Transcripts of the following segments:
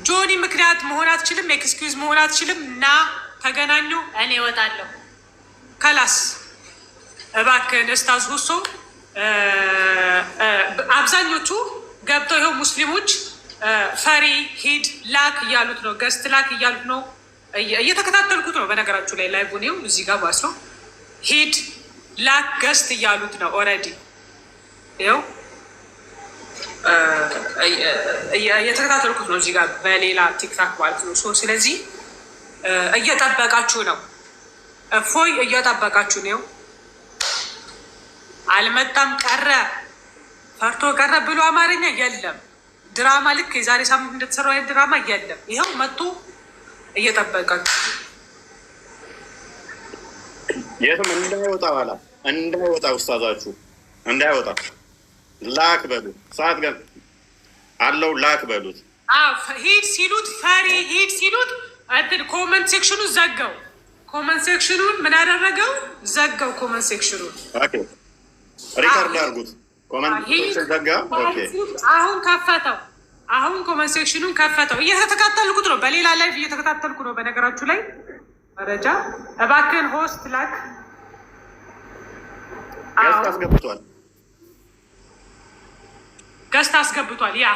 ጆኒ ምክንያት መሆን አትችልም፣ ኤክስኪውዝ መሆን አትችልም። ና ተገናኙ፣ እኔ እወጣለሁ። ከላስ እባክህን ኡስታዝ ሁሶ አብዛኞቹ ገብተው ይኸው ሙስሊሞች ፈሪ ሂድ ላክ እያሉት ነው፣ ገስት ላክ እያሉት ነው። እየተከታተልኩት ነው በነገራችሁ ላይ ላይቡኔው እዚህ ጋር ባስ ነው። ሂድ ላክ ገስት እያሉት ነው። ኦልሬዲ ይኸው እየተከታተልኩት ነው እዚህ ጋር በሌላ ቲክታክ ማለት ነው። ስለዚህ እየጠበቃችሁ ነው፣ እፎይ እየጠበቃችሁ ነው። አልመጣም ቀረ ፈርቶ ቀረ ብሎ አማርኛ የለም። ድራማ ልክ የዛሬ ሳምንት እንደተሰራው አይነት ድራማ የለም። ይኸው መጥቶ እየጠበቃችሁ የትም እንዳይወጣ ኋላ እንዳይወጣ ውስታዛችሁ እንዳይወጣ ላክ በሉት። ሰዓት ገ አለው ላክ በሉት። ሂድ ሲሉት ፈሪ ሂድ ሲሉት እንትን ኮመንት ሴክሽኑ ዘጋው። ኮመንት ሴክሽኑን ምን ያደረገው ዘጋው። ኮመንት ሴክሽኑን ሪካርድ አድርጉት። ኮመንት ዘጋ። አሁን ከፈተው። አሁን ኮመንት ሴክሽኑን ከፈተው። እየተከታተልኩት ነው፣ በሌላ ላይፍ እየተከታተልኩ ነው። በነገራችሁ ላይ መረጃ እባክህን ሆስት ላክ። ገስት አስገብቷል፣ ገስት አስገብቷል። ያ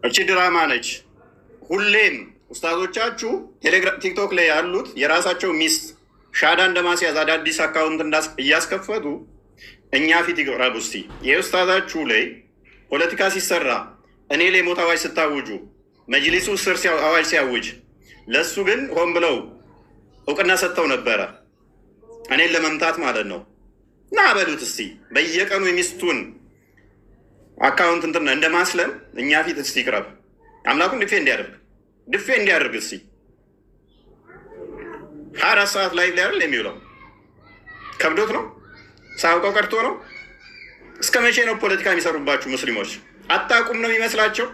እቺ ድራማ ነች። ሁሌም ኡስታዞቻችሁ ቲክቶክ ላይ ያሉት የራሳቸው ሚስት ሻዳ እንደማስያዝ አዳዲስ አካውንት እያስከፈቱ እኛ ፊት ይቅረቡ። እስቲ የኡስታዛችሁ ላይ ፖለቲካ ሲሰራ እኔ ላይ ሞት አዋጅ ስታውጁ መጅሊሱ ስር አዋጅ ሲያውጅ ለእሱ ግን ሆን ብለው እውቅና ሰጥተው ነበረ፣ እኔን ለመምታት ማለት ነው። እና በሉት እስቲ በየቀኑ የሚስቱን አካውንት እንትና እንደማስለም እኛ ፊት እስቲ ይቅረብ። አምላኩን ድፌ እንዲያደርግ እስቲ 24 ሰዓት ላይ አይደል የሚውለው? ከብዶት ነው? ሳያውቀው ቀርቶ ነው? እስከ መቼ ነው ፖለቲካ የሚሰሩባችሁ ሙስሊሞች? አታውቁም ነው የሚመስላቸው?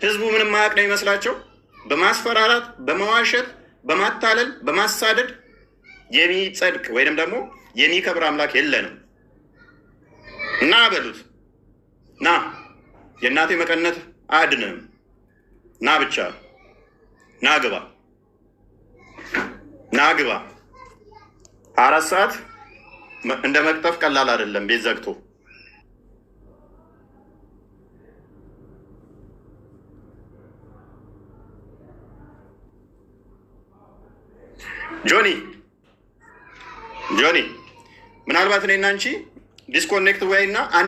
ህዝቡ ምንም ማያውቅ ነው የሚመስላቸው? በማስፈራራት በመዋሸት በማታለል በማሳደድ የሚጸድቅ ወይንም ደግሞ የሚከብር አምላክ የለንም። እና በሉት ና የእናቴ መቀነት አያድንም። ና ብቻ ና ግባ፣ ና ግባ። 4 ሰዓት እንደ መቅጠፍ ቀላል አይደለም። ቤት ዘግቶ ጆኒ ምናልባት እኔና አንቺ ዲስኮኔክት ወይና